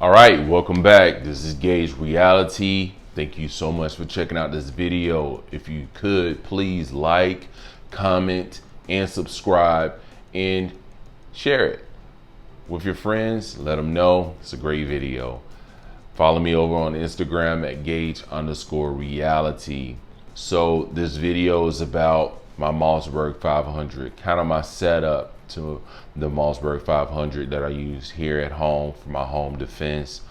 All right, welcome back. This is Gage Reality. Thank you so much for checking out this video. If you could, please like, comment, and subscribe, and share it with your friends. Let them know it's a great video. Follow me over on Instagram at Gage_reality. So this video is about my Mossberg 500, kind of my setup to the Mossberg 500 that I use here at home for my home defense,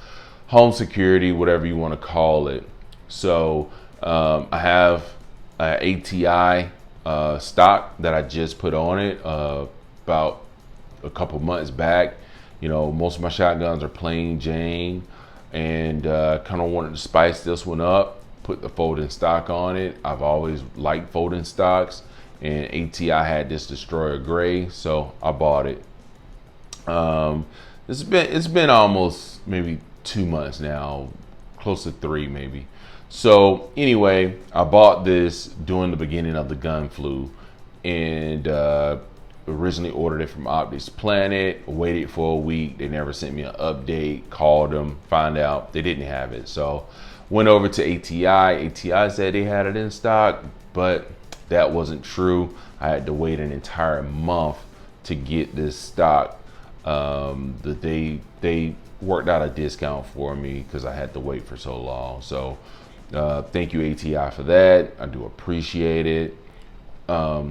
home security, whatever you want to call it. So I have an ATI stock that I just put on it about a couple months back. You know, most of my shotguns are plain Jane, and kind of wanted to spice this one up, put the folding stock on it. I've always liked folding stocks, and ATI had this Destroyer Gray, so I bought it. It's been almost maybe 2 months now, close to 3 maybe. So anyway, I bought this during the beginning of the gun flu, and originally ordered it from Optics Planet, waited for a week. They never sent me an update, called them, find out they didn't have it. So went over to ATI. ATI said they had it in stock, but that wasn't true. I had to wait an entire month to get this stock. They worked out a discount for me because I had to wait for so long. So thank you, ATI, for that. I do appreciate it. A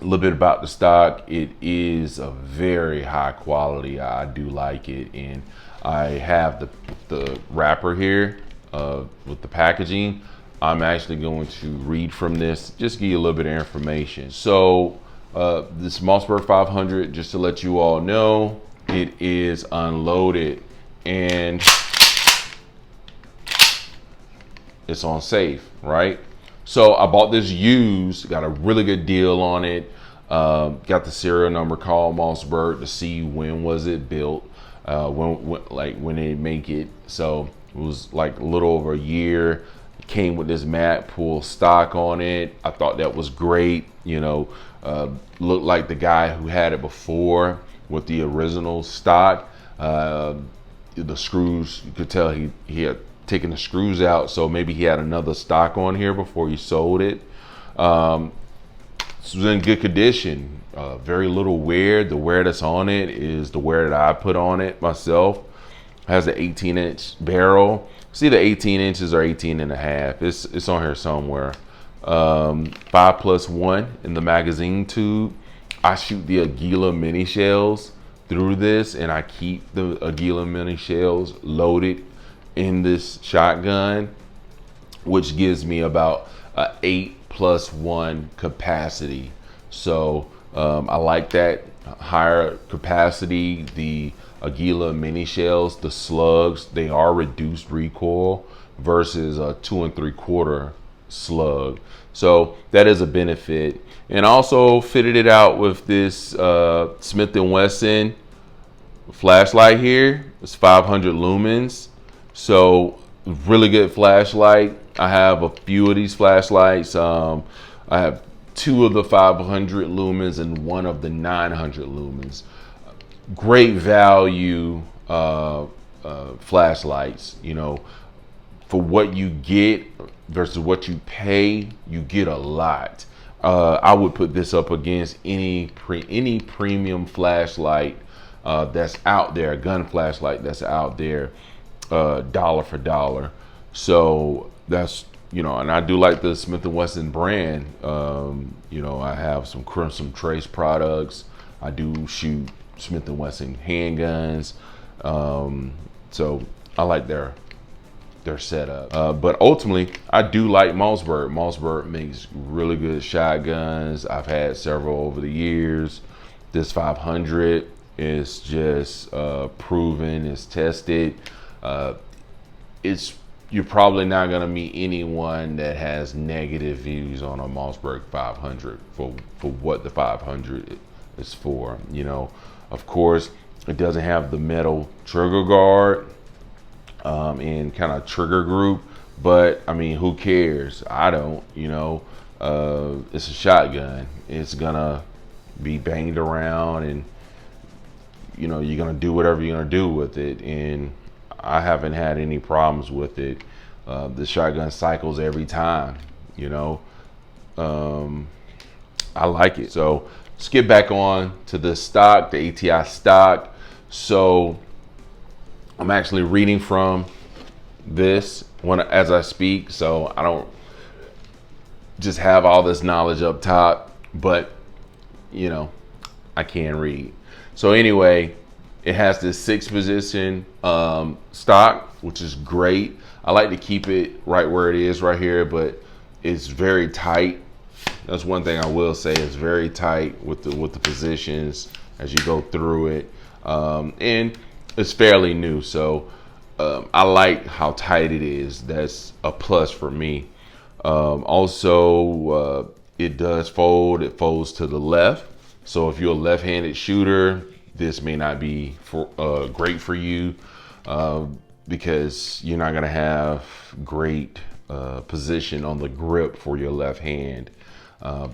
little bit about the stock. It is a very high quality. I do like it, and I have the wrapper here with the packaging. I'm actually going to read from this, just give you a little bit of information. So this Mossberg 500, just to let you all know, it is unloaded and it's on safe, right? So I bought this used, got a really good deal on it. Got the serial number, called Mossberg to see when was it built, when they make it. So it was like a little over a year. It came with this matte pull stock on it. I thought that was great. You know, looked like the guy who had it before with the original stock. The screws, you could tell he had taken the screws out, so maybe he had another stock on here before he sold it. It was in good condition, very little wear. The wear that's on it is the wear that I put on it myself. It has an 18-inch barrel. See, the 18 inches or 18 and a half. It's on here somewhere. 5+1 in the magazine tube. I shoot the Aguila mini shells through this, and I keep the Aguila mini shells loaded in this shotgun, which gives me about a 8+1 capacity. So I like that higher capacity. The Aguila mini shells, the slugs, they are reduced recoil versus a 2 3/4 slug. So that is a benefit. And also fitted it out with this Smith & Wesson flashlight here. It's 500 lumens. So really good flashlight. I have a few of these flashlights. I have 2 of the 500 lumens and 1 of the 900 lumens. Great value flashlights. You know, for what you get versus what you pay, you get a lot. I would put this up against any premium flashlight that's out there, gun flashlight that's out there, dollar for dollar. So that's, you know, and I do like the Smith & Wesson brand. You know, I have some Crimson Trace products. I do shoot Smith & Wesson handguns. So I like their setup. But ultimately, I do like Mossberg. Mossberg makes really good shotguns. I've had several over the years. This 500 is just proven, it's tested. You're probably not gonna meet anyone that has negative views on a Mossberg 500 for what the 500 is for. You know, of course, it doesn't have the metal trigger guard and kind of trigger group, but I mean, who cares? I don't. You know, it's a shotgun. It's gonna be banged around, and you know, you're gonna do whatever you're gonna do with it. And I haven't had any problems with it. The shotgun cycles every time, you know. Um, I like it. So let's get back on to the stock, the ATI stock. So I'm actually reading from this one as I speak, so I don't just have all this knowledge up top, but you know, I can read. So anyway, it has this 6 position stock, which is great. I like to keep it right where it is right here, but it's very tight. That's one thing I will say. It's very tight with the positions as you go through it, and it's fairly new. So I like how tight it is. That's a plus for me. Also, it does fold. It folds to the left. So if you're a left-handed shooter, this may not be great for you because you're not going to have great position on the grip for your left hand.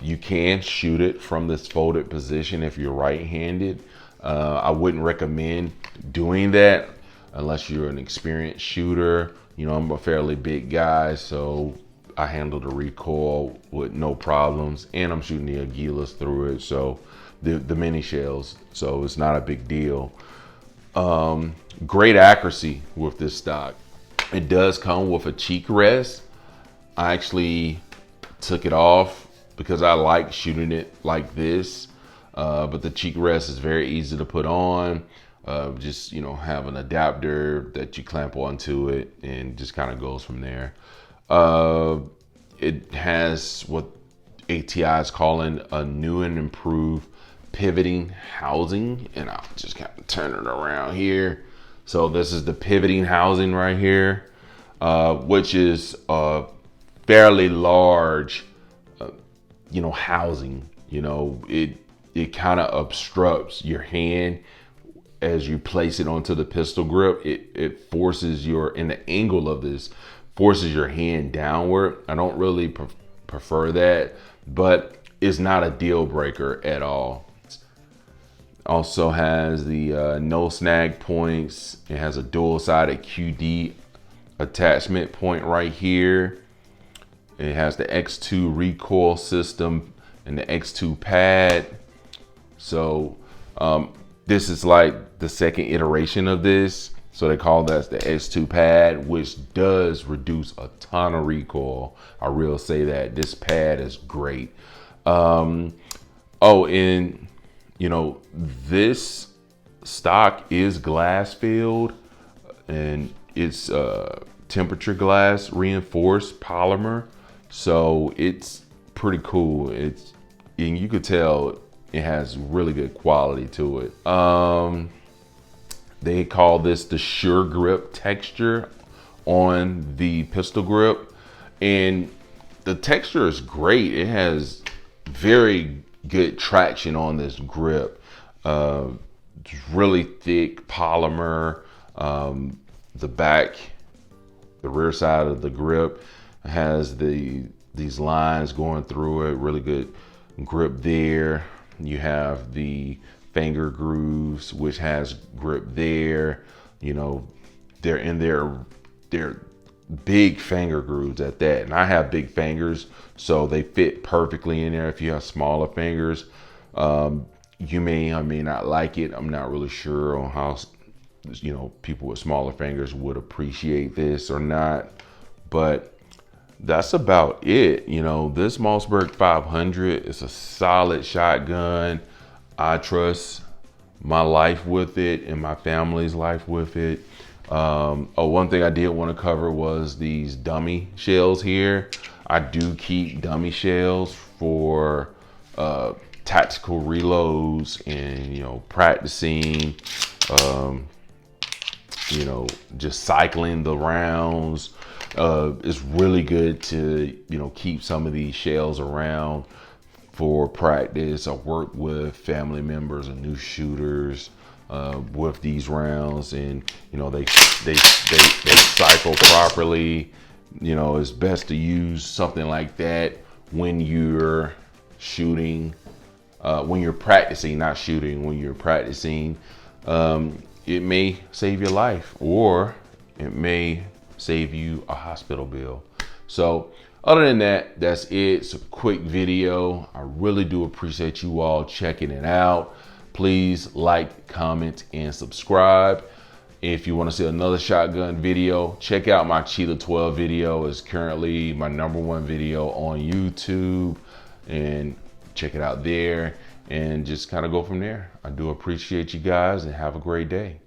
You can shoot it from this folded position if you're right-handed. I wouldn't recommend doing that unless you're an experienced shooter. You know, I'm a fairly big guy, so I handle the recoil with no problems, and I'm shooting the Aguilas through it, so the mini shells, so it's not a big deal. Great accuracy with this stock. It does come with a cheek rest. I actually took it off because I like shooting it like this, but the cheek rest is very easy to put on. Just, you know, have an adapter that you clamp onto it and just kind of goes from there. It has what ATI is calling a new and improved pivoting housing, and I'll just kind of turn it around here. So this is the pivoting housing right here, which is a fairly large, you know, housing. You know, it kind of obstructs your hand as you place it onto the pistol grip. It forces in the angle of this, forces your hand downward. I don't really prefer that, but it's not a deal breaker at all. Also has the no snag points. It has a dual-sided QD attachment point right here. It has the X2 recoil system and the X2 pad. So this is like the second iteration of this. So they call that the X2 pad, which does reduce a ton of recoil. I will say that this pad is great. Oh, and you know, this stock is glass filled, and it's temperature glass reinforced polymer. So it's pretty cool. And you could tell it has really good quality to it. They call this the Sure Grip texture on the pistol grip, and the texture is great. It has very good traction on this grip. It's really thick polymer. The rear side of the grip has these lines going through it. Really good grip there. You have the finger grooves, which has grip there. You know, they're big finger grooves at that, and I have big fingers, so they fit perfectly in there. If you have smaller fingers, you may or may not like it. I'm not really sure on how, you know, people with smaller fingers would appreciate this or not, but that's about it. You know, this Mossberg 500 is a solid shotgun. I trust my life with it and my family's life with it. One thing I did want to cover was these dummy shells here. I do keep dummy shells for tactical reloads and, you know, practicing, you know, just cycling the rounds. It's really good to, you know, keep some of these shells around for practice. I work with family members and new shooters with these rounds, and you know, they cycle properly. You know, it's best to use something like that when you're shooting, when you're practicing, not shooting, when you're practicing. It may save your life, or it may save you a hospital bill. So other than that, that's it. It's a quick video. I really do appreciate you all checking it out. Please like, comment, and subscribe. If you want to see another shotgun video, check out my Cheetah 12 video. It's currently my #1 video on YouTube, and check it out there and just kind of go from there. I do appreciate you guys, and have a great day.